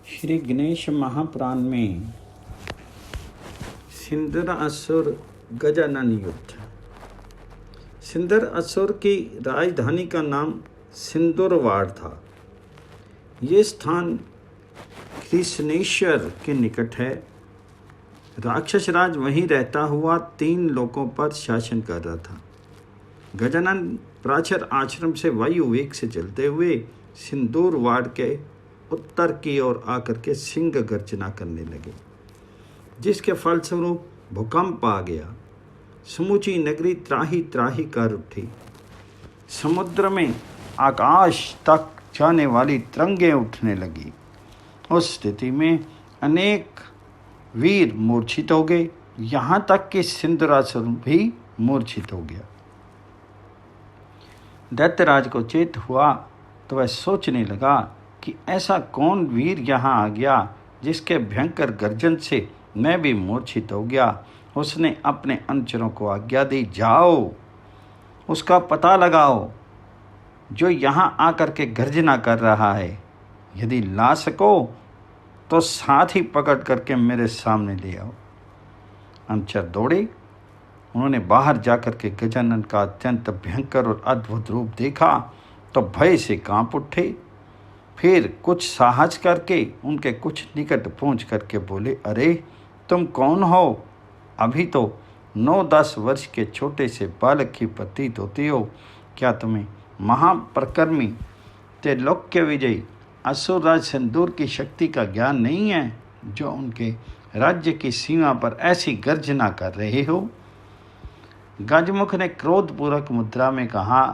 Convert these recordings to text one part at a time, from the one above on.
श्री गणेश महापुराण में सिंदर असुर गजानन युद्ध। सिंदर असुर की राजधानी का नाम सिंदूरवाड़ था। ये स्थान कृष्णेश्वर के निकट है। राक्षस राज वहीं रहता हुआ 3 लोकों पर शासन कर रहा था। गजानन प्राचर आश्रम से वायु वेग से चलते हुए सिंदूरवाड़ के उत्तर की ओर आकर के सिंह गर्जना करने लगे, जिसके फलस्वरूप भूकंप आ गया। समूची नगरी त्राही त्राही कर उठी। समुद्र में आकाश तक जाने वाली तरंगें उठने लगी। उस स्थिति में अनेक वीर मूर्छित हो गए, यहाँ तक कि सिंदूरासुर भी मूर्छित हो गया। दैत्यराज को चेत हुआ तो वह सोचने लगा कि ऐसा कौन वीर यहाँ आ गया जिसके भयंकर गर्जन से मैं भी मूर्छित हो गया। उसने अपने अनुचरों को आज्ञा दी, जाओ उसका पता लगाओ जो यहाँ आकर के गर्जना कर रहा है। यदि ला सको तो साथ ही पकड़ करके मेरे सामने ले आओ। अनुचर दौड़े। उन्होंने बाहर जाकर के गजानन का अत्यंत भयंकर और अद्भुत रूप देखा तो भय से कांप उठे। फिर कुछ साहस करके उनके कुछ निकट पहुंच करके बोले, अरे तुम कौन हो? अभी तो 9-10 वर्ष के छोटे से बालक की प्रतीत होती हो। क्या तुम्हें महापराक्रमी त्रैलोक्य विजयी असुरराज सिंदूर की शक्ति का ज्ञान नहीं है, जो उनके राज्य की सीमा पर ऐसी गर्जना कर रहे हो? गजमुख ने क्रोधपूर्वक मुद्रा में कहा,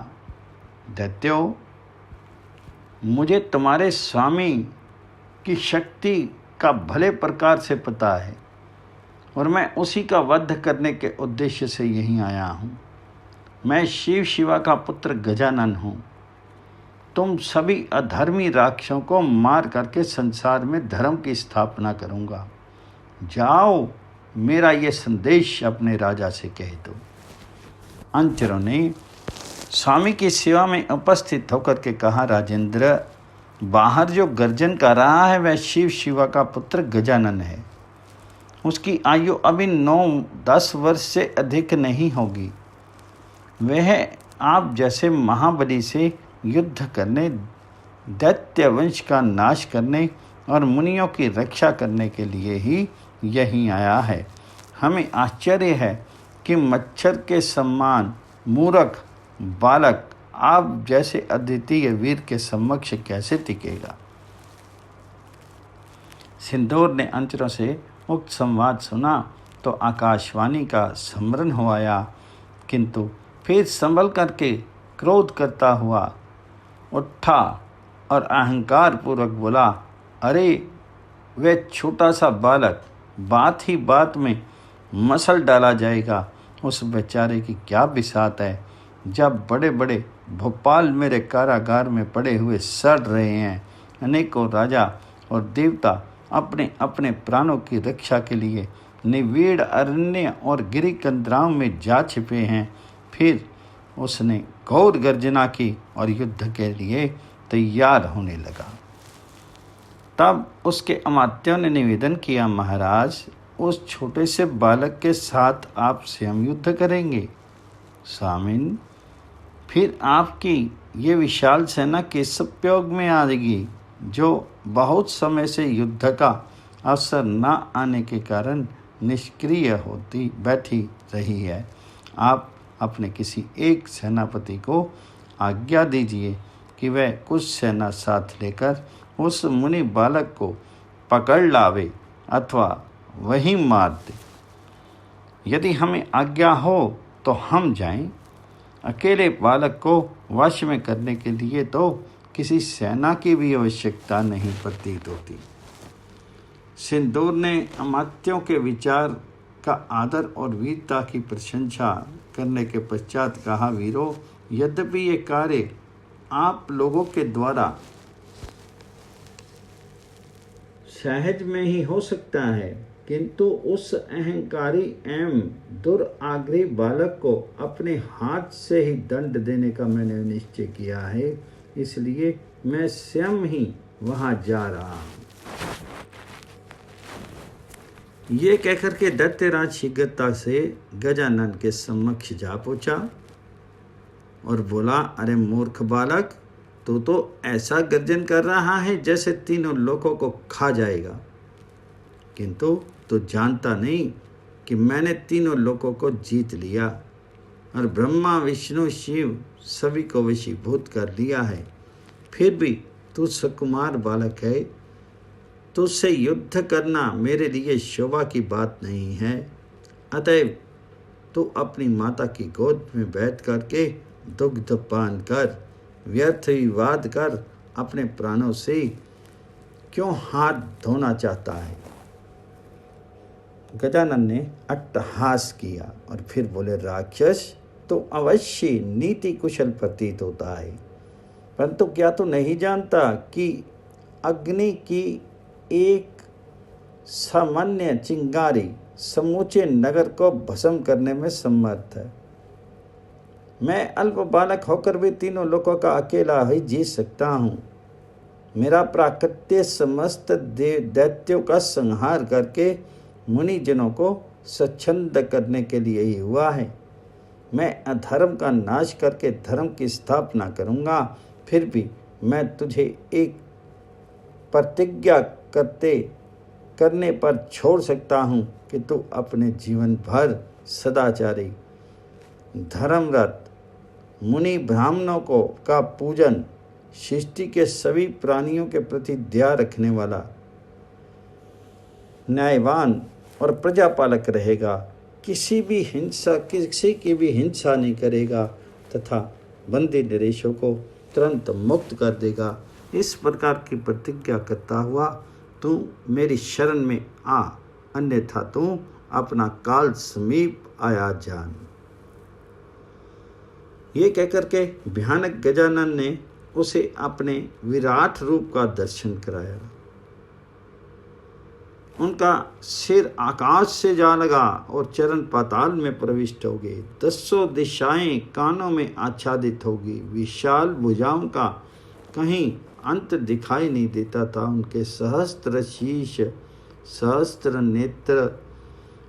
दैत्यो, मुझे तुम्हारे स्वामी की शक्ति का भले प्रकार से पता है और मैं उसी का वध करने के उद्देश्य से यहीं आया हूँ। मैं शिव शिवा का पुत्र गजानन हूँ। तुम सभी अधर्मी राक्षसों को मार करके संसार में धर्म की स्थापना करूँगा। जाओ, मेरा ये संदेश अपने राजा से कह दो। अनुचरों ने स्वामी की सेवा में उपस्थित होकर के कहा, राजेंद्र, बाहर जो गर्जन कर रहा है वह शिव शिवा का पुत्र गजानन है। उसकी आयु अभी 9-10 वर्ष से अधिक नहीं होगी। वह आप जैसे महाबली से युद्ध करने, दैत्य वंश का नाश करने और मुनियों की रक्षा करने के लिए ही यहीं आया है। हमें आश्चर्य है कि मच्छर के समान मूर्ख बालक आप जैसे अद्वितीय वीर के समक्ष कैसे टिकेगा। सिंदूर ने अनुचरों से उक्त संवाद सुना तो आकाशवाणी का स्मरण हो आया, किंतु फिर संभल करके क्रोध करता हुआ उठा और अहंकार पूर्वक बोला, अरे वह छोटा सा बालक, बात ही बात में मसल डाला जाएगा। उस बेचारे की क्या बिसात है, जब बड़े बड़े भोपाल मेरे कारागार में पड़े हुए सड़ रहे हैं। अनेकों राजा और देवता अपने अपने प्राणों की रक्षा के लिए निविड़ अरण्य और गिरी कंदराओं में जा छिपे हैं। फिर उसने घोर गर्जना की और युद्ध के लिए तैयार होने लगा। तब उसके अमात्यों ने निवेदन किया, महाराज, उस छोटे से बालक के साथ आप स्वयं युद्ध करेंगे? स्वामिन, फिर आपकी ये विशाल सेना किस उपयोग में आएगी, जो बहुत समय से युद्ध का अवसर न आने के कारण निष्क्रिय होती बैठी रही है। आप अपने किसी एक सेनापति को आज्ञा दीजिए कि वह कुछ सेना साथ लेकर उस मुनि बालक को पकड़ लावे अथवा वहीं मार दे। यदि हमें आज्ञा हो तो हम जाएं। अकेले बालक को वश में करने के लिए तो किसी सेना की भी आवश्यकता नहीं प्रतीत होती। सिंदूर ने अमात्यों के विचार का आदर और वीरता की प्रशंसा करने के पश्चात कहा, वीरों, यद्यपि ये कार्य आप लोगों के द्वारा सहज में ही हो सकता है, किंतु उस अहंकारी एवं दुराग्रही बालक को अपने हाथ से ही दंड देने का मैंने निश्चय किया है। इसलिए मैं स्वयं ही वहां जा रहा हूँ। ये कहकर के दैत्यराज शीघ्रता से गजानन के समक्ष जा पहुंचा और बोला, अरे मूर्ख बालक, तू तो ऐसा गर्जन कर रहा है जैसे तीनों लोगों को खा जाएगा, किंतु तू जानता नहीं कि मैंने तीनों लोगों को जीत लिया और ब्रह्मा विष्णु शिव सभी को वशीभूत कर लिया है। फिर भी तू सुकुमार बालक है, तुझसे युद्ध करना मेरे लिए शोभा की बात नहीं है। अतएव तू अपनी माता की गोद में बैठ करके दुग्ध पान कर, व्यर्थ विवाद कर अपने प्राणों से क्यों हाथ धोना चाहता है। गजानन ने अट्टहास किया और फिर बोले, राक्षस, तो अवश्य नीति कुशल प्रतीत होता है, परंतु क्या तू नहीं जानता कि अग्नि की एक सामान्य चिंगारी समूचे नगर को भस्म करने में समर्थ है। मैं अल्प बालक होकर भी तीनों लोगों का अकेला ही जीत सकता हूँ। मेरा प्राकृत्य समस्त दैत्यों का संहार करके मुनिजनों को स्वच्छंद करने के लिए ही हुआ है। मैं अधर्म का नाश करके धर्म की स्थापना करूँगा। फिर भी मैं तुझे एक प्रतिज्ञा करने पर छोड़ सकता हूँ कि तू अपने जीवन भर सदाचारी, धर्मरत, मुनि ब्राह्मणों का पूजन, सृष्टि के सभी प्राणियों के प्रति दया रखने वाला, न्यायवान और प्रजापालक रहेगा। किसी की भी हिंसा नहीं करेगा तथा बंदी नरेशों को तुरंत मुक्त कर देगा। इस प्रकार की प्रतिज्ञा करता हुआ तू मेरी शरण में आ, अन्यथा तू अपना काल समीप आया जान। ये कहकर के भयानक गजानन ने उसे अपने विराट रूप का दर्शन कराया। उनका सिर आकाश से जा लगा और चरण पाताल में प्रविष्ट हो गए। 10 दिशाएं कानों में आच्छादित होगी। विशाल भुजाओं का कहीं अंत दिखाई नहीं देता था। उनके सहस्त्र शीश, सहस्त्र नेत्र,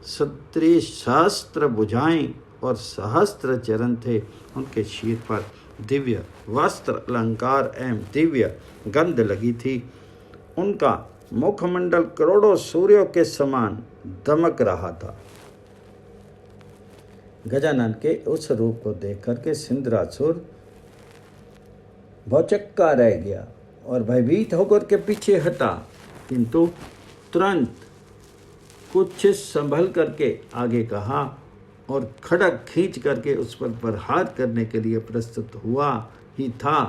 सहस्त्र भुजाएं और सहस्त्र चरण थे। उनके शीर पर दिव्य वस्त्र अलंकार एवं दिव्य गंध लगी थी। उनका मुखमंडल करोड़ों सूर्यों के समान दमक रहा था। गजानन के उस रूप को देख करके सिंदरासुर भौचक्का रह गया और भयभीत होकर के पीछे हटा, किंतु तुरंत कुछ संभल करके आगे कहा और खड़ग खींच करके उस पर प्रहार करने के लिए प्रस्तुत हुआ ही था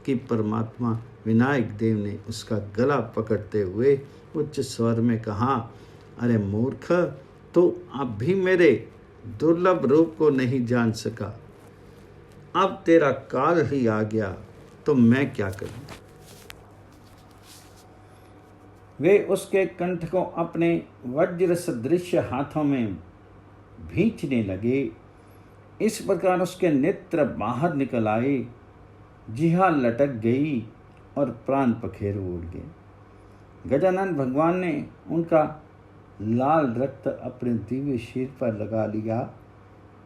कि परमात्मा विनायक देव ने उसका गला पकड़ते हुए उच्च स्वर में कहा, अरे मूर्ख, तो अब भी मेरे दुर्लभ रूप को नहीं जान सका। अब तेरा काल ही आ गया तो मैं क्या करूं। वे उसके कंठ को अपने वज्र सदृश हाथों में भींचने लगे। इस प्रकार उसके नेत्र बाहर निकल आए, जिह्वा लटक गई और प्राण पखेरु उड़ गए। गजानन भगवान ने उनका लाल रक्त अपने दिव्य शीर पर लगा लिया।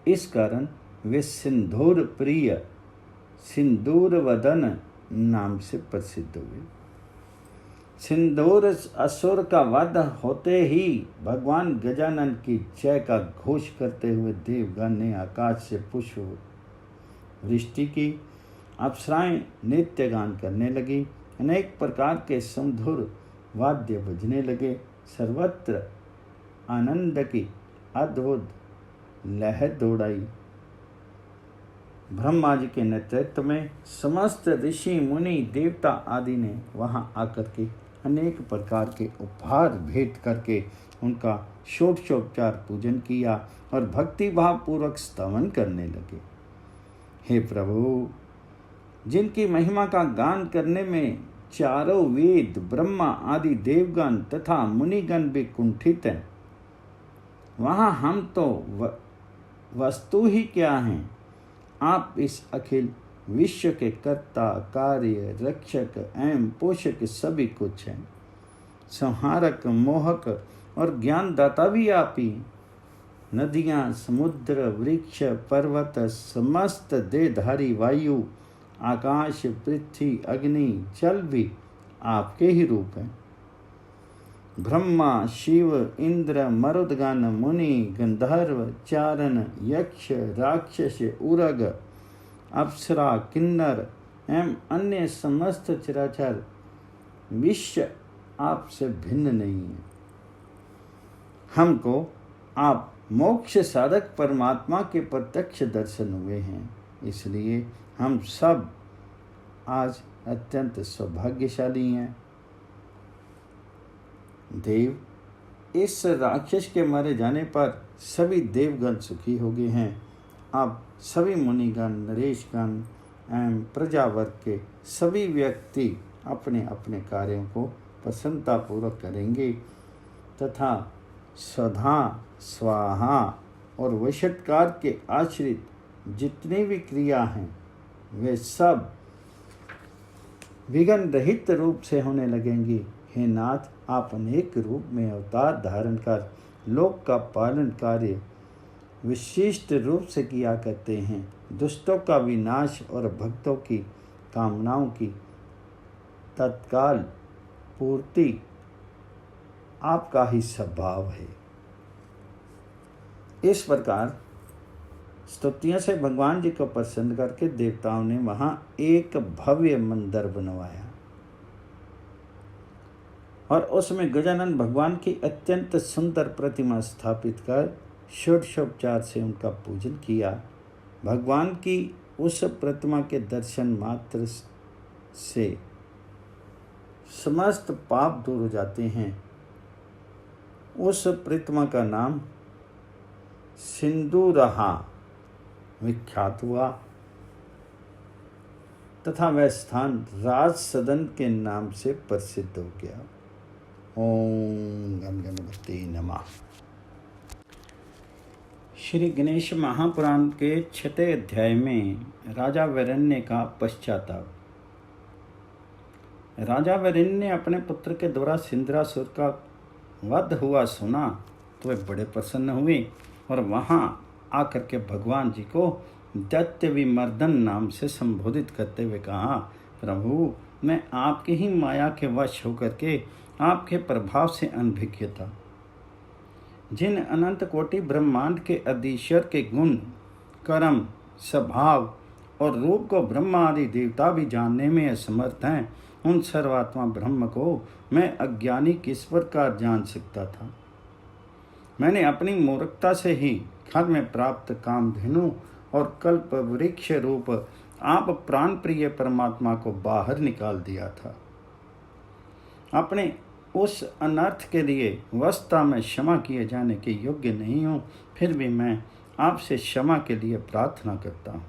इस कारण वे सिंदूर प्रिय, सिंदूर वदन नाम से प्रसिद्ध हुए। सिंदूर असुर का वध होते ही भगवान गजानन की जय का घोष करते हुए देवगण ने आकाश से पुष्प वृष्टि की। अप्सराएं नृत्य गान करने लगी। अनेक प्रकार के सुमधुर वाद्य बजने लगे। सर्वत्र आनंद की अद्भुत लहर दौड़ाई। ब्रह्मा जी के नेतृत्व में समस्त ऋषि मुनि देवता आदि ने वहां आकर के अनेक प्रकार के उपहार भेंट करके उनका षोडशोपचार पूजन किया और भक्ति भाव पूर्वक स्तवन करने लगे। हे प्रभु, जिनकी महिमा का गान करने में चारों वेद, ब्रह्मा आदि देवगण तथा मुनिगण भी कुंठित हैं, वहाँ हम तो वस्तु ही क्या हैं। आप इस अखिल विश्व के कर्ता, कार्य, रक्षक एवं पोषक सभी कुछ हैं। संहारक, मोहक और ज्ञानदाता भी आप ही। नदियाँ, समुद्र, वृक्ष, पर्वत, समस्त देहधारी वायु, आकाश, पृथ्वी, अग्नि, जल भी आपके ही रूप हैं। ब्रह्मा, शिव, इंद्र, मरुदगण, मुनि, गंधर्व, चारण, यक्ष, राक्षस, उरग, अप्सरा, किन्नर एवं अन्य समस्त चराचर विश्व आपसे भिन्न नहीं है। हमको आप मोक्ष साधक परमात्मा के प्रत्यक्ष दर्शन हुए हैं, इसलिए हम सब आज अत्यंत सौभाग्यशाली हैं। देव, इस राक्षस के मारे जाने पर सभी देवगण सुखी हो गए हैं। अब सभी मुनिगण, नरेशगण एवं प्रजावर्ग के सभी व्यक्ति अपने अपने कार्यों को प्रसन्नतापूर्वक करेंगे तथा स्वधा, स्वाहा और वशटकार के आश्रित जितनी भी क्रिया हैं वे सब विघ्न रहित रूप से होने लगेंगी। हे नाथ, आप अनेक रूप में अवतार धारण कर लोक का पालन कार्य विशिष्ट रूप से किया करते हैं। दुष्टों का विनाश और भक्तों की कामनाओं की तत्काल पूर्ति आपका ही स्वभाव है। इस प्रकार स्तुतियों से भगवान जी को प्रसन्न करके देवताओं ने वहाँ एक भव्य मंदिर बनवाया और उसमें गजानन भगवान की अत्यंत सुंदर प्रतिमा स्थापित कर षोडशोपचार से उनका पूजन किया। भगवान की उस प्रतिमा के दर्शन मात्र से समस्त पाप दूर हो जाते हैं। उस प्रतिमा का नाम सिंदूरहा विख्यात हुआ तथा वह स्थान राज सदन के नाम से प्रसिद्ध हो गया। ओम गण गणपति नमः। श्री गणेश महापुराण के 6वें अध्याय में राजा वरेण्य का पश्चाताप। राजा वरेण्य ने अपने पुत्र के द्वारा सिंदूरासुर का वध हुआ सुना तो वे बड़े प्रसन्न हुए और वहाँ आकर के भगवान जी को दैत्य विमर्दन नाम से संबोधित करते हुए कहा, प्रभु, मैं आपकी ही माया के वश होकर के आपके प्रभाव से अनभिज्ञ था। जिन अनंत कोटि ब्रह्मांड के अधीश्वर के गुण, कर्म, स्वभाव और रूप को ब्रह्मा आदि देवता भी जानने में असमर्थ हैं, उन सर्वात्मा ब्रह्म को मैं अज्ञानी किस प्रकार जान सकता था। मैंने अपनी मूर्खता से ही घर में प्राप्त कामधेनु और कल्प वृक्ष रूप आप प्राण प्रिय परमात्मा को बाहर निकाल दिया था। अपने उस अनर्थ के लिए वस्ता में क्षमा किए जाने के योग्य नहीं हूँ, फिर भी मैं आपसे क्षमा के लिए प्रार्थना करता हूँ।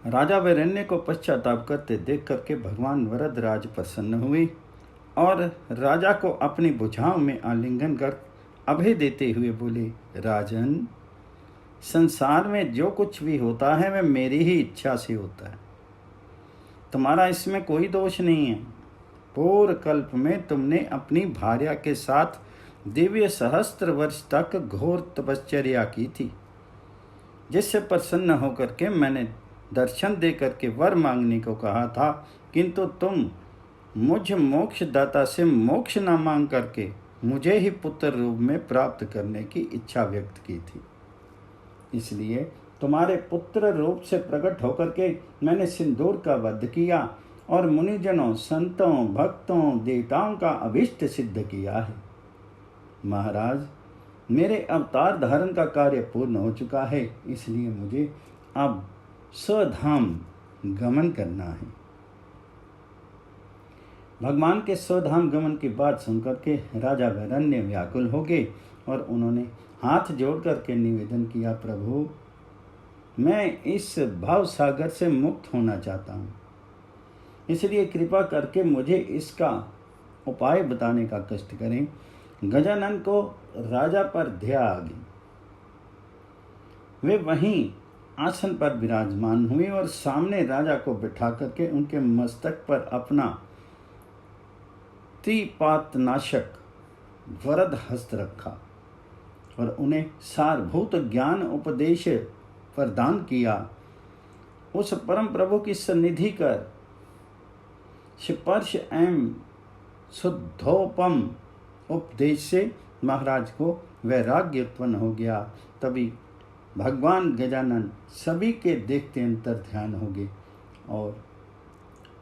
राजा वरेण्य को पश्चाताप करते देख करके भगवान वरदराज प्रसन्न हुए और राजा को अपनी भुजाओं में आलिंगन कर अभय देते हुए बोले, राजन, संसार में जो कुछ भी होता है वह मेरी ही इच्छा से होता है। तुम्हारा इसमें कोई दोष नहीं है। पूर्व कल्प में तुमने अपनी भार्या के साथ दिव्य सहस्त्र वर्ष तक घोर तपश्चर्या की थी, जिससे प्रसन्न होकर के मैंने दर्शन दे करके वर मांगने को कहा था, किंतु तुम मुझ मोक्षदाता से मोक्ष न मांग करके मुझे ही पुत्र रूप में प्राप्त करने की इच्छा व्यक्त की थी। इसलिए तुम्हारे पुत्र रूप से प्रकट होकर के मैंने सिंदूर का वध किया और मुनिजनों, संतों, भक्तों, देवताओं का अभिष्ट सिद्ध किया है। महाराज, मेरे अवतार धारण का कार्य पूर्ण हो चुका है, इसलिए मुझे अब स्वधाम गमन करना है। भगवान के स्वधाम गमन की बात सुनकर के राजा वरेण्य व्याकुल हो गए और उन्होंने हाथ जोड़ करके निवेदन किया, प्रभु, मैं इस भाव सागर से मुक्त होना चाहता हूँ, इसलिए कृपा करके मुझे इसका उपाय बताने का कष्ट करें। गजानन को राजा पर दया आ गई। वे वहीं आसन पर विराजमान हुए और सामने राजा को बिठा करके उनके मस्तक पर अपना त्रिपातनाशक वरद हस्त रखा और उन्हें सारभूत ज्ञान उपदेश प्रदान किया। उस परम प्रभु की सन्निधि कर स्पर्श एवं शुद्धोपम उपदेश से महाराज को वैराग्य उत्पन्न हो गया। तभी भगवान गजानन सभी के देखते अंतर ध्यान हो गए और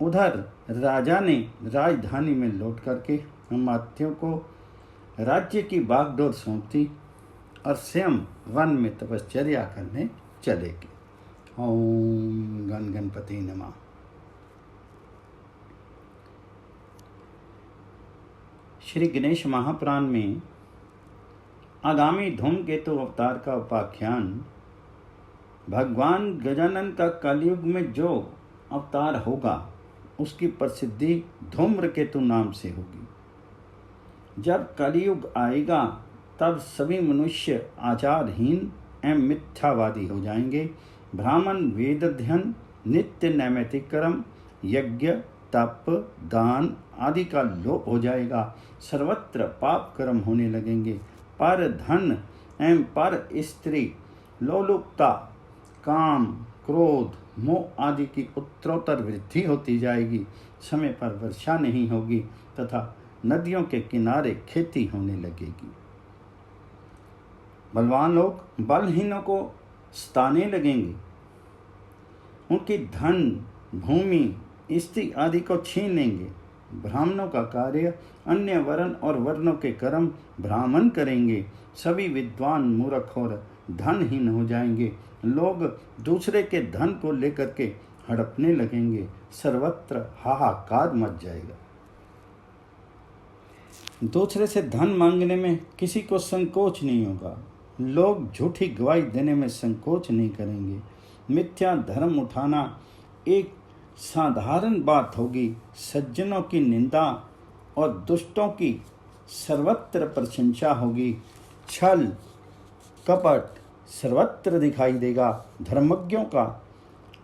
उधर राजा ने राजधानी में लौट करके अमात्यों को राज्य की बागडोर सौंप दी और स्वयं वन में तपश्चर्या करने चले गए। ओम गण गणपति नमः। श्री गणेश महापुराण में आगामी धूमकेतु अवतार का उपाख्यान भगवान गजानन का कलयुग में जो अवतार होगा उसकी प्रसिद्धि धूम्रकेतु नाम से होगी। जब कलयुग आएगा तब सभी मनुष्य आचारहीन एवं मिथ्यावादी हो जाएंगे। ब्राह्मण वेद अध्ययन, नित्य नैमित्तिक कर्म, यज्ञ, तप, दान आदि का लोप हो जाएगा। सर्वत्र पाप कर्म होने लगेंगे। पर धन एवं पर स्त्री लोलुपता, काम, क्रोध, मोह आदि की उत्तरोत्तर वृद्धि होती जाएगी। समय पर वर्षा नहीं होगी तथा नदियों के किनारे खेती होने लगेगी। बलवान लोग बलहीनों को सताने लगेंगे। उनकी धन, भूमि, स्त्री आदि को छीन लेंगे। ब्राह्मणों का कार्य अन्य वर्ण और वर्णों के कर्म ब्राह्मण करेंगे। सभी विद्वान मूर्ख और धनहीन हो जाएंगे। लोग दूसरे के धन को लेकर के हड़पने लगेंगे। सर्वत्र हाहाकार मच जाएगा। दूसरे से धन मांगने में किसी को संकोच नहीं होगा। लोग झूठी गवाही देने में संकोच नहीं करेंगे। मिथ्या धर्म उठाना एक साधारण बात होगी। सज्जनों की निंदा और दुष्टों की सर्वत्र प्रशंसा होगी। छल कपट सर्वत्र दिखाई देगा। धर्मज्ञों का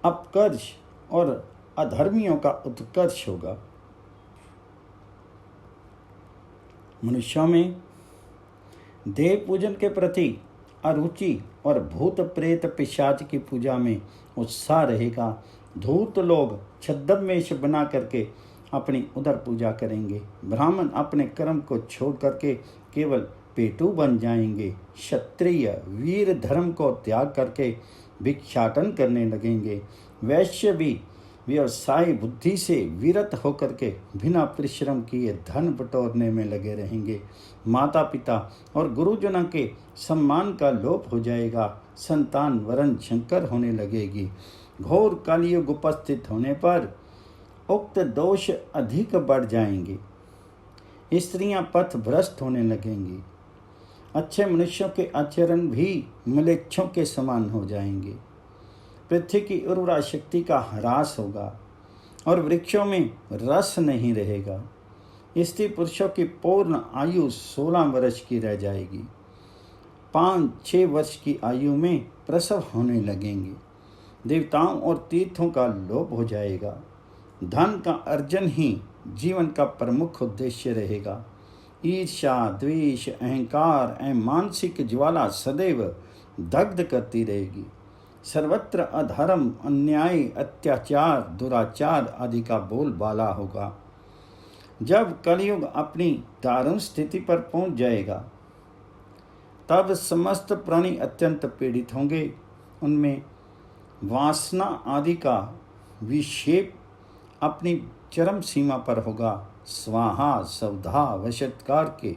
अपकर्ष और अधर्मियों का उत्कर्ष होगा। मनुष्यों में देव पूजन के प्रति अरुचि और भूत प्रेत पिशाच की पूजा में उत्साह रहेगा। धूर्त लोग छद्मवेश बना करके अपनी उदर पूजा करेंगे। ब्राह्मण अपने कर्म को छोड़ करके केवल पेटू बन जाएंगे। क्षत्रिय वीर धर्म को त्याग करके भिक्षाटन करने लगेंगे। वैश्य भी व्यवसाय बुद्धि से विरत होकर के बिना परिश्रम किए धन बटोरने में लगे रहेंगे। माता पिता और गुरुजनों के सम्मान का लोप हो जाएगा। संतान वरण शंकर होने लगेगी। घोर कलयुग उपस्थित होने पर उक्त दोष अधिक बढ़ जाएंगे। स्त्रियां पथ भ्रष्ट होने लगेंगी। अच्छे मनुष्यों के आचरण भी म्लेच्छों के समान हो जाएंगे। पृथ्वी की उर्वरा शक्ति का ह्रास होगा और वृक्षों में रस नहीं रहेगा। स्त्री पुरुषों की पूर्ण आयु 16 वर्ष की रह जाएगी। 5-6 वर्ष की आयु में प्रसव होने लगेंगे। देवताओं और तीर्थों का लोप हो जाएगा। धन का अर्जन ही जीवन का प्रमुख उद्देश्य रहेगा। ईर्ष्या, द्वेष, अहंकार एवं मानसिक ज्वाला सदैव दग्ध करती रहेगी। सर्वत्र अधर्म, अन्याय, अत्याचार, दुराचार आदि का बोलबाला होगा। जब कलयुग अपनी दारुण स्थिति पर पहुंच जाएगा तब समस्त प्राणी अत्यंत पीड़ित होंगे। उनमें वासना आदि का विक्षेप अपनी चरम सीमा पर होगा। स्वाहा, सवधा, वशत्कार के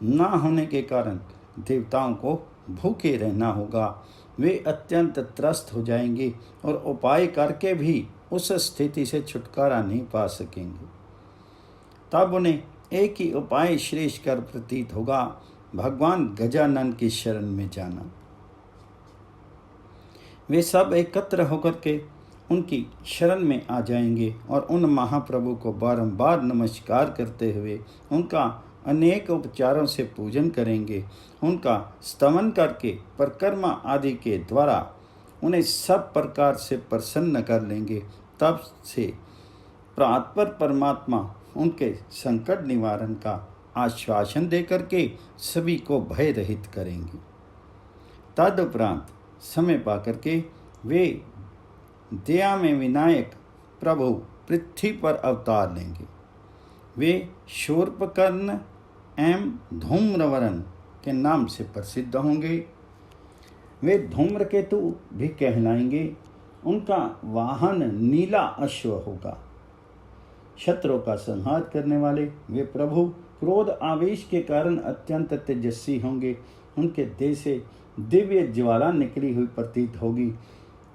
न होने के कारण देवताओं को भूखे रहना होगा। वे अत्यंत त्रस्त हो जाएंगे और उपाय करके भी उस स्थिति से छुटकारा नहीं पा सकेंगे। तब उन्हें एक ही उपाय श्रेष्ठ कर प्रतीत होगा, भगवान गजानन की शरण में जाना। वे सब एकत्र होकर के उनकी शरण में आ जाएंगे और उन महाप्रभु को बारंबार नमस्कार करते हुए उनका अनेक उपचारों से पूजन करेंगे। उनका स्तवन करके परिक्रमा आदि के द्वारा उन्हें सब प्रकार से प्रसन्न कर लेंगे। तब से प्रातपर परमात्मा उनके संकट निवारण का आश्वासन देकर के सभी को भय रहित करेंगी। तदुपरांत समय पाकर के वे दया में विनायक प्रभु पृथ्वी पर अवतार लेंगे। वे शूर्पकर्ण एवं धूम्रवरण के नाम से प्रसिद्ध होंगे। वे धूम्रकेतु भी कहलाएंगे। उनका वाहन नीला अश्व होगा। शत्रुओं का संहार करने वाले वे प्रभु क्रोध आवेश के कारण अत्यंत तेजस्वी होंगे। उनके देह से दिव्य ज्वाला निकली हुई प्रतीत होगी।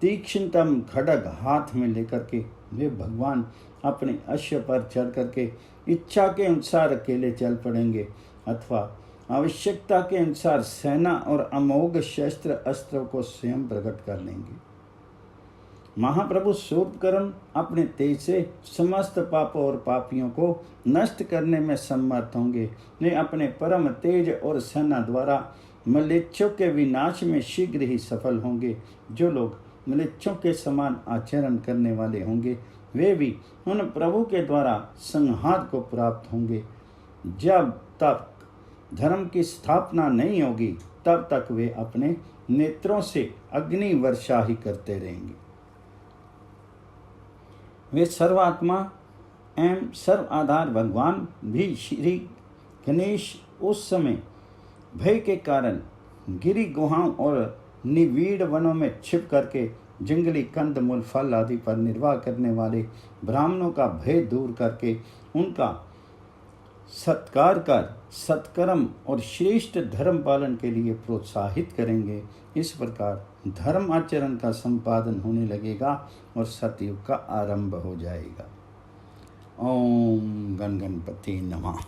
तीक्ष्णतम खड्ग हाथ में लेकर के वे भगवान अपने अश्व पर चढ़ करके इच्छा के अनुसार अकेले चल पड़ेंगे अथवा आवश्यकता के अनुसार सेना और अमोघ शस्त्र अस्त्रों को स्वयं प्रकट कर लेंगे। महाप्रभु शूर्पकर्ण अपने तेज से समस्त पापों और पापियों को नष्ट करने में समर्थ होंगे। वे अपने परम तेज और सेना द्वारा म्लेच्छों के विनाश में शीघ्र ही सफल होंगे। जो लोग म्लेच्छों के समान आचरण करने वाले होंगे वे भी उन प्रभु के द्वारा संहार को प्राप्त होंगे। जब तक धर्म की स्थापना नहीं होगी तब तक वे अपने नेत्रों से अग्नि वर्षा ही करते रहेंगे। वे सर्वात्मा एवं सर्व आधार भगवान भी श्री गणेश उस समय भय के कारण गिरी गुहाओं और निविड़ वनों में छिप करके जंगली कंद मूल फल आदि पर निर्वाह करने वाले ब्राह्मणों का भय दूर करके उनका सत्कार कर सत्कर्म और श्रेष्ठ धर्म पालन के लिए प्रोत्साहित करेंगे। इस प्रकार धर्म आचरण का संपादन होने लगेगा और सतयुग का आरंभ हो जाएगा। ओम गण गणपति नमः।